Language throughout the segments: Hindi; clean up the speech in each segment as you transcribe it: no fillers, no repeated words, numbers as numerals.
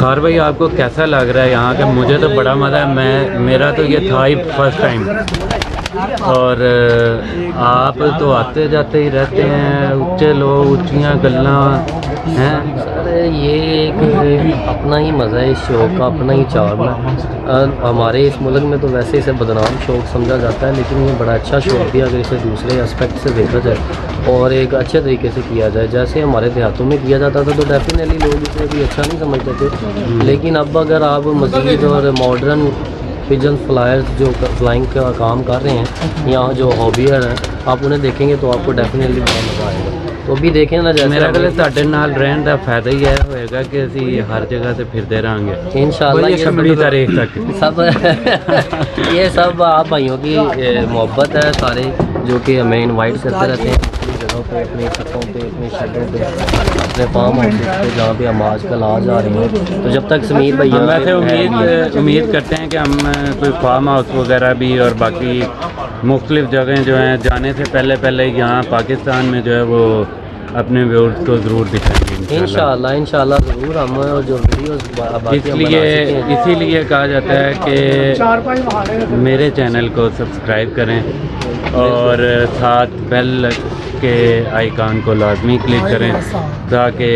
खार भाई आपको कैसा लग रहा है यहाँ का? मुझे तो बड़ा मज़ा है। मेरा तो ये था ही फर्स्ट टाइम। और आप तो आते जाते ही रहते हैं, ऊँचे लोग ऊँचियाँ गल्ला हैं। सर ये एक अपना ही मज़ा है, इस शौक़ का अपना ही चार्म है। हमारे इस मुल्क में तो वैसे इसे बदनाम शौक़ समझा जाता है, लेकिन ये बड़ा अच्छा शौक़ भी अगर इसे दूसरे एस्पेक्ट से देखा जाए और एक अच्छे तरीके से किया जाए। जैसे हमारे देहातों में किया जाता था तो डेफिनेटली लोग इसे भी अच्छा नहीं समझते थे, लेकिन अब अगर आप मज़ीद और मॉडर्न पिजन फ्लायर्स जो फ्लाइंग का काम कर रहे हैं, यहाँ जो हॉबियर हैं, आप उन्हें देखेंगे तो आपको डेफिनेटली बड़ा मज़ा आएगा। तो अभी देखें ना, जैसे मेरा ख्याल ਤੁਹਾਡੇ ਨਾਲ ਰਹਿਣ ਦਾ ਫਾਇਦਾ ਹੀ ਇਹ ਹੋਏਗਾ कि ਅਸੀਂ हर जगह से फिरते रहेंगे इंशाल्लाह। ये लंबी तारीख तक सब ये सब आप भाइयों की मोहब्बत है सारे, जो कि हमें इनवाइट करते रहते हैं अपनी जगहों पे, अपनी छतों पे, अपने शेडों पे, अपने फार्म हाउस पे, जहाँ पे हम आजकल आ जा रहे हैं। तो जब तक समीर भैया हम वैसे उम्मीद करते हैं कि हम कोई फार्म हाउस वगैरह भी और बाकी मुख्तलिफ जगह जो हैं जाने से पहले यहाँ पाकिस्तान में जो है वो अपने व्यूअर्स को ज़रूर दिखाएंगे इंशाल्लाह ज़रूर। हम और जो वीडियोस इसीलिए कहा जाता है कि मेरे चैनल को सब्सक्राइब करें और साथ बेल के आइकॉन को लाजमी क्लिक करें ताकि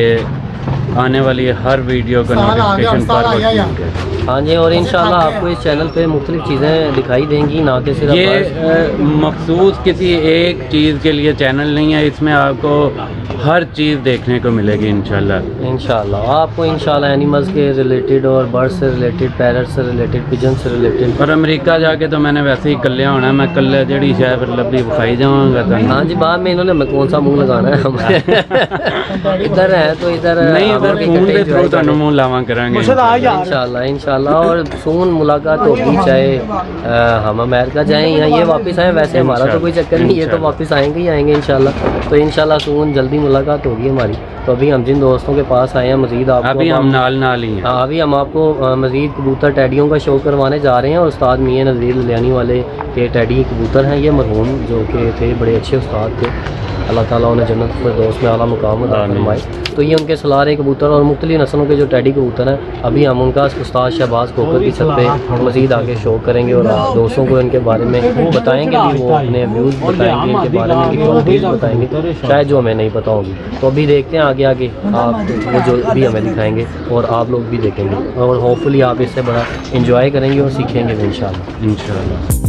आने वाली हर वीडियो का नोटिफिकेशन पर वक्त मिले। हाँ जी, और इंशाल्लाह आपको इस चैनल पे मुख्तलिफ चीज़ें दिखाई देंगी, ना कि सिर्फ ये मखसूस किसी एक चीज़ के लिए चैनल नहीं है, इसमें आपको हर चीज़ देखने को मिलेगी इंशाल्लाह। आपको इंशाल्लाह एनिमल्स के रिलेटेड और बर्ड से रिलेटेड, पैरट से रिलेटेड, पिजन से रिलेटेड। और अमेरिका जाके तो मैंने वैसे ही कल्ले होना, मैं कल्ले जड़ी शायद फिर लब्बी विखाई जाऊँगा तो। हाँ जी, बाद में इन्होंने मैं कौन सा मुँह लगाना है इधर है तो इधर नहीं, इधर फोन के थ्रू तो मुँह लावा करेंगे इंशाल्लाह। और सून मुलाकात होगी, चाहे हम अमेरिका जाएं या ये वापस आएँ। वैसे हमारा तो कोई चक्कर नहीं, ये तो वापस आएंगे ही आएंगे इंशाल्लाह। तो इंशाल्लाह सून जल्दी मुलाकात होगी हमारी। तो अभी हम जिन दोस्तों के पास आए हैं मज़ीद आपको अभी हम नाल ही हैं। हाँ, अभी हम आपको मज़ीद कबूतर टैडियों का शो करवाने जा रहे हैं। और उस्ताद मियां नज़ीर ललियानी वाले के टैडी कबूतर हैं। ये मरहूम जो कि थे बड़े अच्छे उस्ताद थे, अल्लाह ताला उन्हें जन्नत फिरदौस में आला मुकाम अता फरमाए। तो ये उनके सलारे कबूतर और मुख्तलिफ नस्लों के जो टैडी कबूतर हैं, अभी हम उनका उस्ताद शहबाज कोकर की छत पे मज़ीद आगे शो करेंगे और आप दोस्तों को इनके बारे में बताएंगे भी, वो अपने व्यूज़ बताएंगे, इनके बारे में क्वालिटीज़ बताएंगे शायद जो हमें नहीं पता होगी। तो अभी देखते हैं आगे आप वो जो भी हमें दिखाएंगे और आप लोग भी देखेंगे और होपफुली आप इससे बड़ा इंजॉय करेंगे और सीखेंगे भी इंशाल्लाह।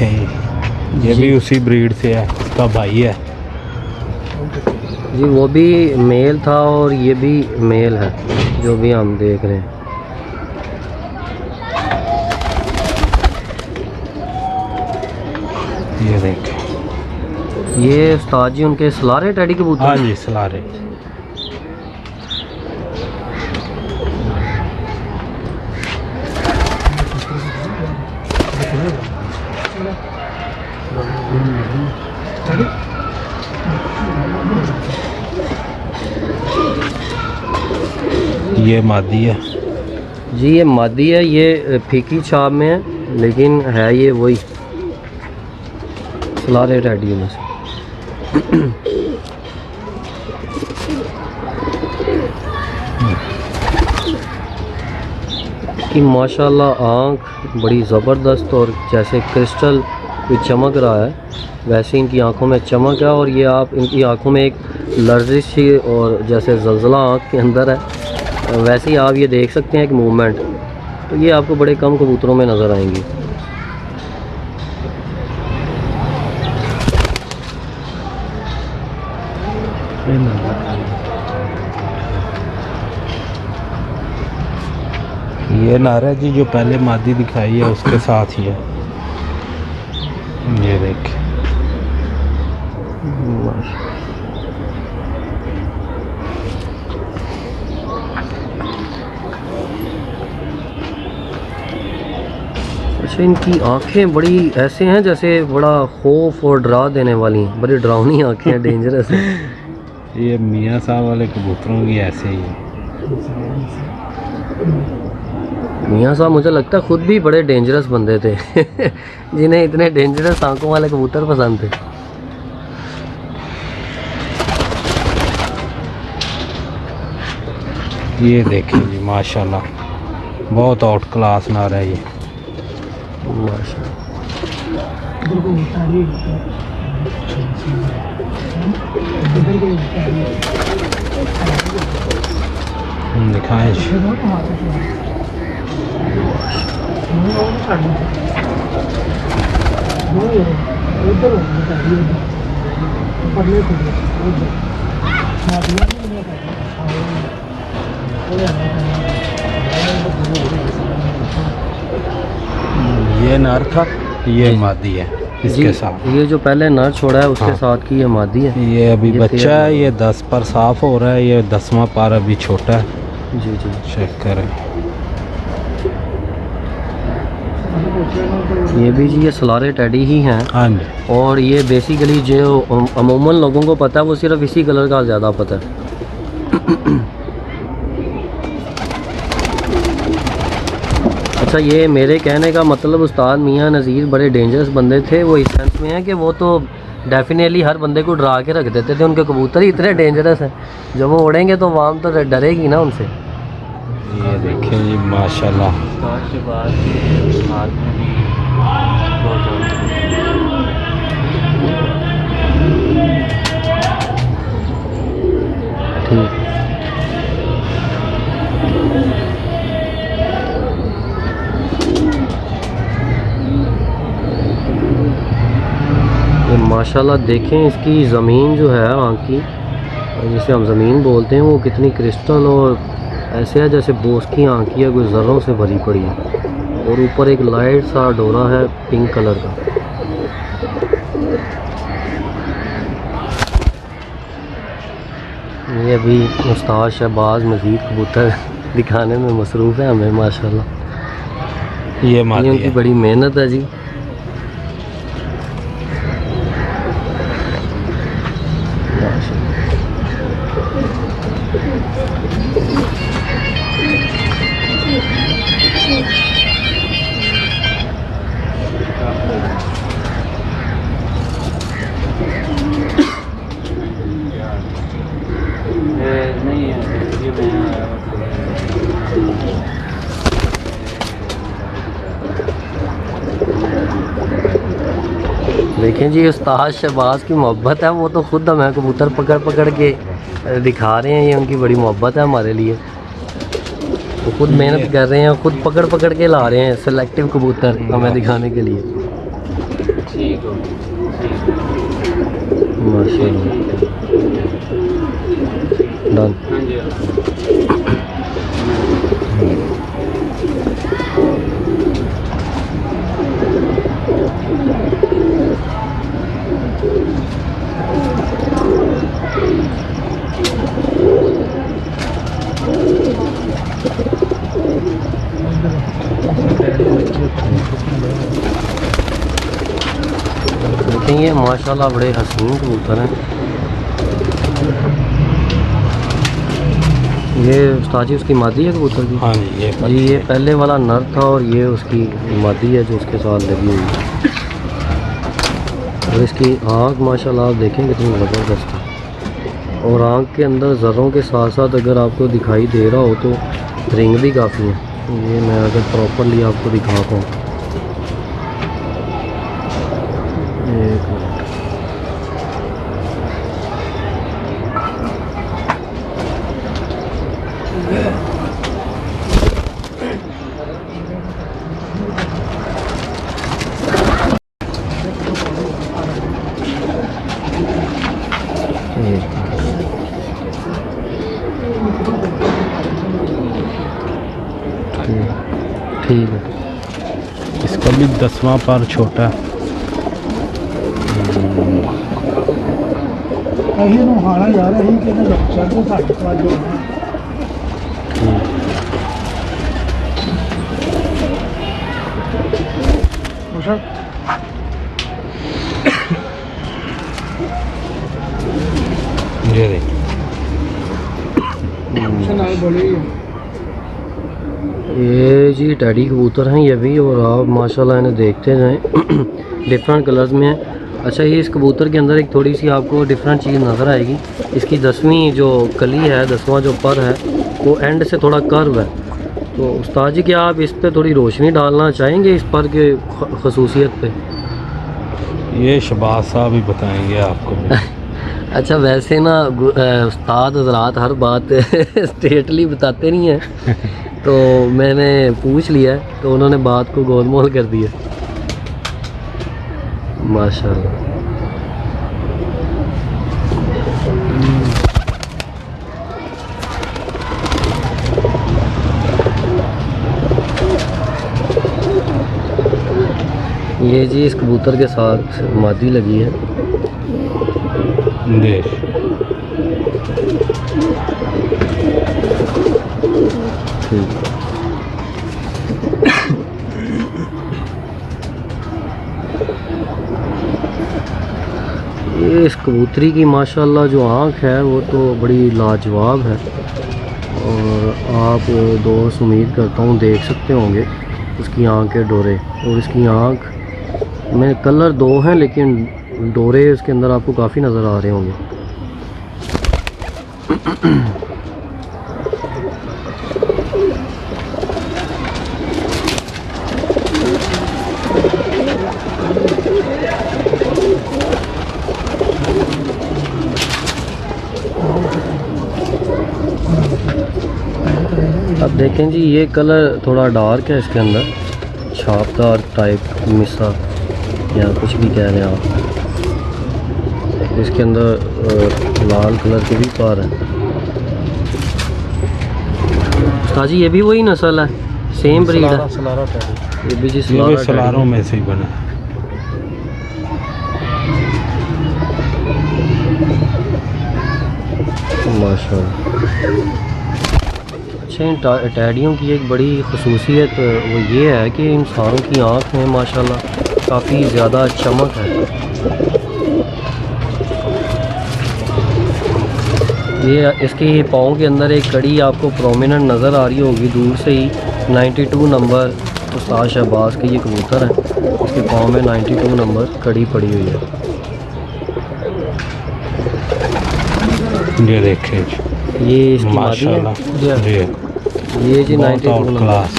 देखें ये भी उसी ब्रीड से है, इसका भाई है। जी वो भी मेल था और ये भी मेल है जो भी हम देख रहे हैं। ये देखें, ये उस्ताद जी उनके सलारे टैडी कबूतर। हाँ जी सलारे। ये मादी है जी ये मादी है, ये फीकी छाप में है लेकिन है ये वही सलारे टैडी में से। कि माशाल्लाह आँख बड़ी ज़बरदस्त और जैसे क्रिस्टल कोई चमक रहा है वैसे इनकी आंखों में चमक है। और ये आप इनकी आंखों में एक लर्जिश सी और जैसे जलजला आँख के अंदर है वैसे ही आप ये देख सकते हैं एक मूवमेंट। तो ये आपको बड़े कम कबूतरों में नज़र आएंगी। ये नारा जी जो पहले मादी दिखाई है उसके साथ ही है। ये देख, अच्छा इनकी आंखें बड़ी ऐसे हैं जैसे बड़ा खौफ और डरा देने वाली हैं, बड़ी डरावनी आंखें हैं, डेंजरस है। ये मियाँ साहब वाले कबूतरों की ऐसे ही है। मियाँ साहब मुझे लगता है खुद भी बड़े डेंजरस बंदे थे जिन्हें इतने डेंजरस आंखों वाले कबूतर पसंद थे। ये देखें जी माशाल्लाह बहुत आउट क्लास नारा है ये। दिखाएं जी। ये नर था, ये मादी है इसके साथ। ये जो पहले नर छोड़ा है उसके हाँ। साथ की ये मादी है। ये अभी ये बच्चा है, ये 10 पर साफ हो रहा है, ये 10वां पार अभी छोटा है। जी जी चेक करें। ये भी जी ये सलारे टैडी ही हैं। हाँ जी। और ये बेसिकली जो अमूमन लोगों को पता है वो सिर्फ इसी कलर का ज़्यादा पता है। अच्छा ये मेरे कहने का मतलब उस्ताद मियाँ नज़ीर बड़े डेंजरस बंदे थे, वो इस सेंस में है कि वो तो डेफिनेटली हर बंदे को डरा के रख देते थे। उनके कबूतर ही इतने डेंजरस हैं, जब वो उड़ेंगे तो आवाम तो डरेगी ना उनसे। ये देखें जी माशाल्लाह। ठीक ये माशाल्लाह देखें इसकी ज़मीन जो है आँख की, जिसे हम ज़मीन बोलते हैं, वो कितनी क्रिस्टल और ऐसे है जैसे बोस की आँख है, कोई ज़र्रों से भरी पड़ी है। और ऊपर एक लाइट सा डोरा है पिंक कलर का। ये अभी उस्ताद शहबाज मजीद कबूतर दिखाने में मसरूफ़ है हमें माशाल्लाह। ये मादी उनकी है। बड़ी मेहनत है जी। देखें जी उस्ताद शहबाज की मोहब्बत है, वो तो खुद हमें कबूतर पकड़ पकड़ के दिखा रहे हैं। ये उनकी बड़ी मोहब्बत है हमारे लिए, वो खुद मेहनत कर रहे हैं, खुद पकड़ पकड़ के ला रहे हैं सेलेक्टिव कबूतर हमें दिखाने के लिए। ठीक हो माशाल्लाह। डन। हाँ जी देखें ये माशाल्लाह बड़े हसीन कबूतर हैं। ये उस्ताद जी उसकी मादी है कबूतर की? हाँ जी, ये पहले वाला नर था और ये उसकी मादी है जो उसके साथ लगी हुई है। और इसकी आँख माशाल्लाह आप देखें कितनी ज़बरदस्त है। और आँख के अंदर ज़र्रों के साथ साथ अगर आपको दिखाई दे रहा हो तो रिंग भी काफ़ी है। ये मैं अगर प्रॉपरली आपको दिखाता हूँ, एक मिनट। ठीक है। इसका भी 10वां पर छोटा है। ਅਸੀਂ ਨਹਾਣਾ ਯਾਰ ਅਸੀਂ ਕਿਹਨੇ ਰੁਕਸਾ ਤੋਂ ਸਾਡੇ ਤੋਂ ਅੱਜ ਹੋਣਾ ਮੁਸ਼ਕ ये देख, ਨਾਲ ਬੋਲੀ ये जी टैडी कबूतर हैं ये भी, और आप माशाल्लाह इन्हें देखते जाएं डिफरेंट कलर्स में है। अच्छा, ये इस कबूतर के अंदर एक थोड़ी सी आपको डिफरेंट चीज़ नज़र आएगी। इसकी 10वीं जो कली है, 10वां जो पर है, वो एंड से थोड़ा कर्व है। तो उस्ताद जी क्या आप इस पे थोड़ी रोशनी डालना चाहेंगे, इस पर के खसूसियत पे? ये शबाज साहब ही बताएंगे आपको। अच्छा, वैसे ना उस्ताद हज़रात हर बात स्ट्रेटली बताते नहीं हैं तो मैंने पूछ लिया तो उन्होंने बात को गोलमोल कर दिया। माशाल्लाह। ये जी इस कबूतर के साथ मादी लगी है। देख, ठीक है। ये इस कबूतरी की माशाल्लाह जो आँख है वो तो बड़ी लाजवाब है, और आप दोस्त उम्मीद करता हूँ देख सकते होंगे उसकी आँख के डोरे। और इसकी आँख में कलर 2 हैं लेकिन डोरे इसके अंदर आपको काफ़ी नज़र आ रहे होंगे। अब देखें जी, ये कलर थोड़ा डार्क है इसके अंदर, छापदार टाइप मिसा या कुछ भी कह रहे हैं आप। इसके अंदर लाल कलर के भी पार है। ताजी ये भी वही नस्ल है, सेम ब्रीड है? सलारा टैडी। ये भी जी ये भी सलारों में से ही बना। माशाल्लाह। अच्छा, इन टैडियों की एक बड़ी खसूसियत वो ये है कि इंसानों की आँख में माशाल्लाह काफ़ी ज़्यादा चमक है। ये इसके पाँव के अंदर एक कड़ी आपको प्रोमिनेंट नज़र आ रही होगी दूर से ही। 92 नंबर उस्ताद शहबाज के ये कबूतर है, इसके पाँव में 92 नंबर कड़ी पड़ी हुई है। ये देखे ये इसकी मादी है? माशाल्लाह। ये जी 92 बहुत नंबर। क्लास।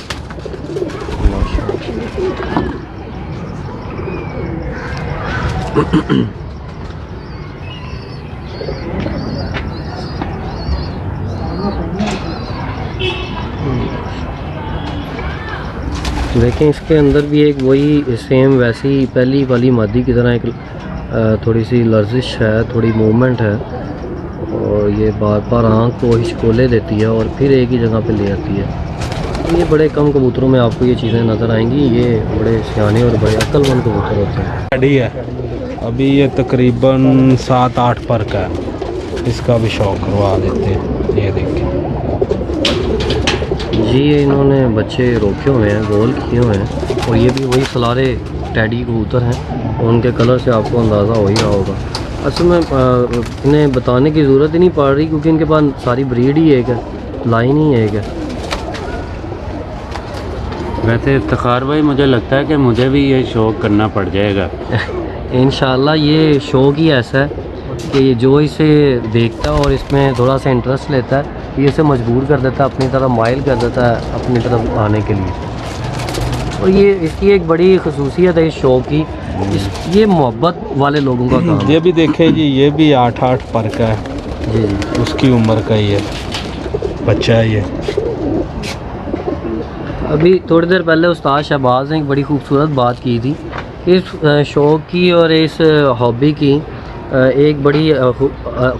देखें इसके अंदर भी एक वही सेम वैसी पहली वाली मादी की तरह एक थोड़ी सी लर्जिश है, थोड़ी मूवमेंट है, और ये बार बार आँख को हिचकोले देती है और फिर एक ही जगह पे ले आती है। तो ये बड़े कम कबूतरों में आपको ये चीज़ें नज़र आएंगी। ये बड़े सियाने और बड़े अक्लमंद कबूतर होते हैं। टैडी है, अभी ये तकरीबन 7-8 पर का है। इसका भी शौक करवा देते हैं। ये देखिए जी, इन्होंने बच्चे रोके हुए हैं, गोल किए हुए हैं, और ये भी वही सलारे टैडी कबूतर हैं, और उनके कलर से आपको अंदाज़ा हो ही रहा होगा। असल में इन्हें बताने की ज़रूरत ही नहीं पड़ रही, क्योंकि इनके पास सारी ब्रीड ही एक है, लाइन ही एक है। वैसे इफ्तिखार भाई, मुझे लगता है कि मुझे भी ये शौक़ करना पड़ जाएगा। इंशाल्लाह ये शौक़ ही ऐसा है कि जो इसे देखता है और इसमें थोड़ा सा इंटरेस्ट लेता है, ये इसे मजबूर कर देता है, अपनी तरफ माइल कर देता है अपनी तरफ आने के लिए। और ये इसकी एक बड़ी खसूसियत है इस शौक़ की, ये मोहब्बत वाले लोगों का काम है। ये भी देखे जी, ये भी 8-8 पर का है जी जी, उसकी उम्र का ही है बच्चा है ये। अभी थोड़ी देर पहले उस्ताद शहबाज ने एक बड़ी खूबसूरत बात की थी। इस शौक़ की और इस हॉबी की एक बड़ी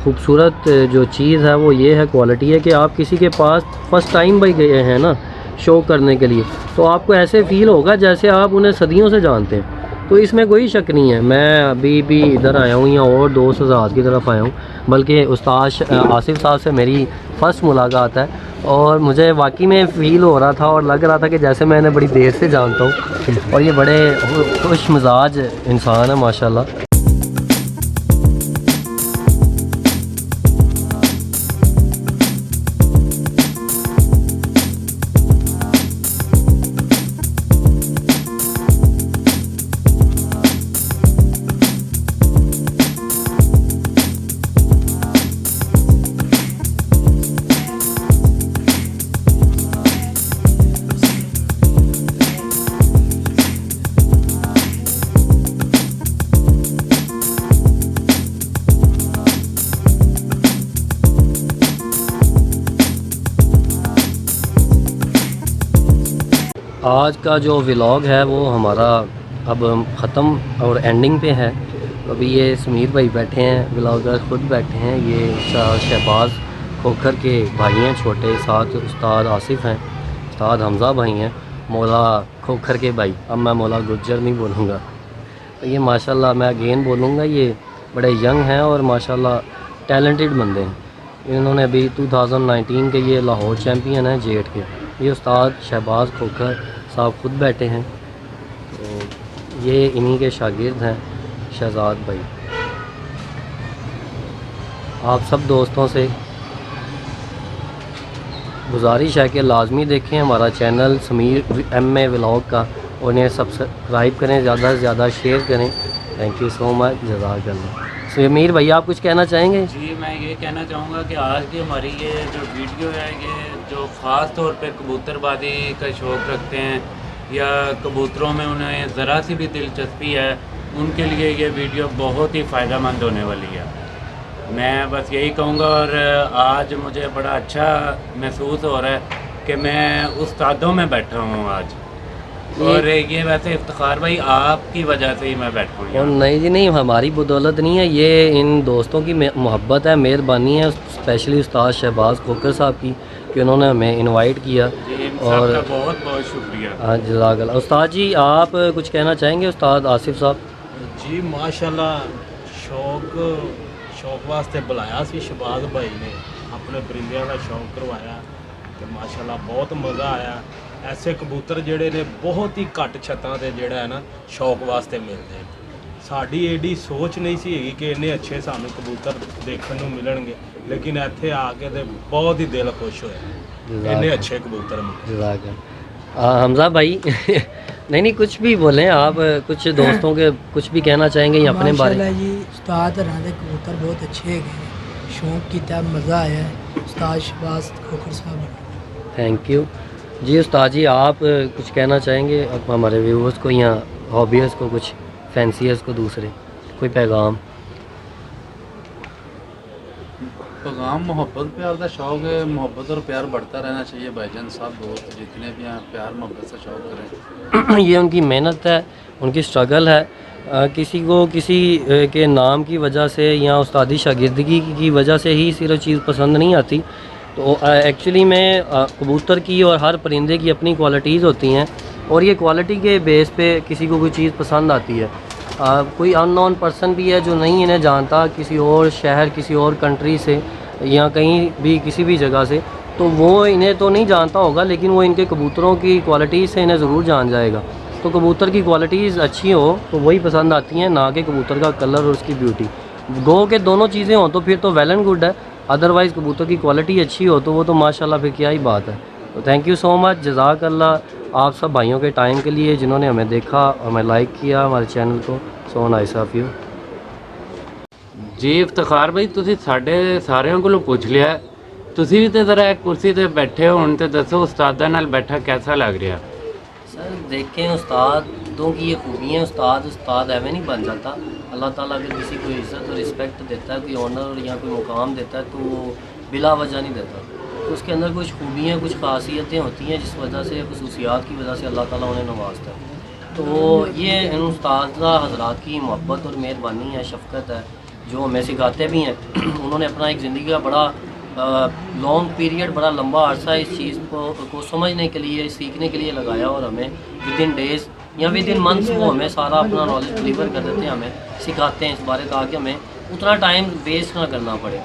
खूबसूरत जो चीज़ है वो ये है, क्वालिटी है कि आप किसी के पास फ़र्स्ट टाइम भाई गए हैं ना शौक़ करने के लिए, तो आपको ऐसे फ़ील होगा जैसे आप उन्हें सदियों से जानते हैं। तो इसमें कोई शक नहीं है। मैं अभी भी इधर आया हूँ या और दोस्त हज़रात की तरफ आया हूँ, बल्कि उस्ताद आसिफ साहब से मेरी फ़र्स्ट मुलाकात है, और मुझे वाकई में फ़ील हो रहा था और लग रहा था कि जैसे मैं इन्हें बड़ी देर से जानता हूँ, और ये बड़े खुश मिजाज इंसान है माशाल्लाह। आज का जो व्लॉग है वो हमारा अब ख़त्म और एंडिंग पे है। अभी ये समीर भाई बैठे हैं, व्लॉगर खुद बैठे हैं, ये शहबाज खोखर के भाई हैं छोटे, साथ उस्ताद आसिफ हैं, उस्ताद हमज़ा भाई हैं, मौला खोखर के भाई। अब मैं मौला गुज्जर नहीं बोलूँगा, तो ये माशाल्लाह मैं अगेन बोलूँगा, ये बड़े यंग हैं और माशाल्लाह टैलेंटेड बंदे हैं। इन्होंने अभी 2019 के ये लाहौर चैम्पियन हैं जेट के। ये उस्ताद शहबाज खोखर साहब खुद बैठे हैं, तो ये इन्हीं के शागिर्द हैं शहजाद भाई। आप सब दोस्तों से गुजारिश है कि लाजमी देखें हमारा चैनल समीर MA व्लॉग का, और इन्हें सब्सक्राइब करें, ज़्यादा से ज़्यादा शेयर करें। थैंक यू सो मच, जज़ाकल्लाह। समीर भैया आप कुछ कहना चाहेंगे? जी, मैं ये कहना चाहूँगा कि आज की हमारी ये जो वीडियो है, ये जो ख़ास तौर पे कबूतरबाजी का शौक़ रखते हैं या कबूतरों में उन्हें ज़रा सी भी दिलचस्पी है, उनके लिए ये वीडियो बहुत ही फ़ायदेमंद होने वाली है। मैं बस यही कहूँगा, और आज मुझे बड़ा अच्छा महसूस हो रहा है कि मैं उस्तादों में बैठा हूँ आज, और ये वैसे इफ्तिखार भाई आपकी वजह से ही मैं बैठा हूँ यहाँ। नहीं जी नहीं, हमारी बदौलत नहीं है, ये इन दोस्तों की मोहब्बत है, मेहरबानी है, स्पेशली उस्ताद शहबाज खोखर साहब की कि उन्होंने हमें इनवाइट किया। और बहुत बहुत शुक्रिया। हाँ जज़ाकल्लाह। उस्ताद जी आप कुछ कहना चाहेंगे? उस्ताद आसिफ साहब जी माशाल्लाह, शौक वास्ते बुलाया सी शहबाज भाई ने, अपने परिंदियां का शौक करवाया, तो माशाल्लाह बहुत मज़ा आया। ऐसे कबूतर ਜਿਹੜੇ ਨੇ बहुत ही घट छत्तां ते ਜਿਹੜਾ है ना शौक वास्ते मिलते हैं। साड़ी एडी सोच नहीं सी हैगी कि इन्ने अच्छे सानू कबूतर देखने को मिलणगे, लेकिन इत्थे आके ते बहुत ही दिल खुश होया, इन्ने अच्छे कबूतर मिले। जज़ाकल्लाह। हमज़ा भाई नहीं कुछ भी बोलें आप, कुछ दोस्तों के कुछ भी कहना चाहेंगे या अपने बारे में? जी उस्ताद राधे कबूतर बहुत अच्छे हैं, शौक की तरह मज़ा आया है उस्ताद शहबाज खोखर साहब। थैंक यू जी। उस्ताद जी आप कुछ कहना चाहेंगे अब हमारे व्यूअर्स को या हॉबीज़ को, कुछ फैंसीयर्स को, दूसरे कोई पैगाम? पैगाम मोहब्बत प्यार का शौक है। मोहब्बत और प्यार बढ़ता रहना चाहिए भाईजान। सब दोस्त जितने भी हैं प्यार मोहब्बत से शौक करें। ये उनकी मेहनत है, उनकी स्ट्रगल है। किसी को किसी के नाम की वजह से या उस्तादी शागिर्दगी की वजह से ही सिर्फ चीज़ पसंद नहीं आती। तो एक्चुअली में कबूतर की और हर परिंदे की अपनी क्वालिटीज़ होती हैं और ये क्वालिटी के बेस पे किसी को कोई चीज़ पसंद आती है। कोई अननोन पर्सन भी है जो नहीं इन्हें जानता, किसी और शहर किसी और कंट्री से या कहीं भी किसी भी जगह से, तो वो इन्हें तो नहीं जानता होगा लेकिन वो इनके कबूतरों की क्वालिटी से इन्हें ज़रूर जान जाएगा। तो कबूतर की क्वालिटीज़ अच्छी हो तो वही पसंद आती हैं, ना कि कबूतर का कलर और उसकी ब्यूटी। गो के दोनों चीज़ें हों तो फिर तो वेल एंड गुड है, अदरवाइज़ कबूतर की क्वालिटी अच्छी हो तो वो तो माशाल्लाह फिर क्या ही बात है। तो थैंक यू सो मच, जज़ाकल्लाह आप सब भाइयों के टाइम के लिए जिन्होंने हमें देखा, हमें लाइक किया हमारे चैनल को। So nice of you. Ji Iftikhar भाई, तुसी साढ़े सारिਆਂ ਕੋਲੋਂ ਪੁੱਛ ਲਿਆ, ਤੁਸੀਂ ਵੀ ਤੇ ਜ਼ਰਾ ਇੱਕ ਕੁਰਸੀ ਤੇ ਬੈਠੇ ਹੋ, ਹੁਣ ਤੇ ਦੱਸੋ ਉਸਤਾਦਾਂ ਨਾਲ ਬੈਠਾ कैसा लग रहा? सर देखें उस्तादों की ये खूबी है, उस्ताद एवं नहीं बन जाता। अल्लाह ताला अगर किसी को इज़्ज़त और रिस्पेक्ट देता है, कोई ऑनर या कोई मुकाम देता है तो वो बिला वजह नहीं देता। तो उसके अंदर कुछ खूबियाँ कुछ खासियतें होती हैं जिस वजह से खसूसियात की वजह से अल्लाह ताला उन्हें नवाजता है। तो ये इन उस्ताद हज़रात की मोहब्बत और मेहरबानी है, शफ़क़त है जो हमें सिखाते भी हैं। उन्होंने अपना एक ज़िंदगी का बड़ा लॉन्ग पीरियड, बड़ा लंबा अरसा इस चीज़ को समझने के लिए, सीखने के लिए लगाया और हमें विद इन डेज़ या विद इन मंथ्स वो हमें सारा अपना नॉलेज डिलीवर कर देते हैं, हमें सिखाते हैं इस बारे, ताकि हमें उतना टाइम वेस्ट ना करना पड़े।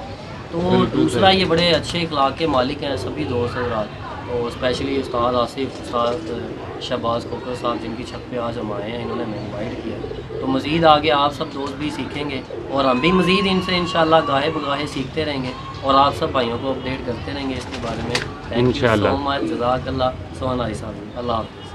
तो दूसरा ये बड़े अच्छे अखलाक के मालिक हैं सभी दोस्त हज़रात, और स्पेशली उस्ताद आसिफ, उस्ताद शहबाज खोखर साहब जिनकी छत पे आज हम आए हैं, इन्होंने हमें इनवाइट किया। तो मज़ीद आगे आप सब दोस्त भी सीखेंगे और हम भी मज़ीद इनसे इंशाल्लाह गाहे बगाहे सीखते रहेंगे और आप सब भाइयों को अपडेट करते रहेंगे इसके बारे में। थैंक यू सो मच, जज़ाकल्लाह। सोना साहब, अल्लाह हाफ़िज़।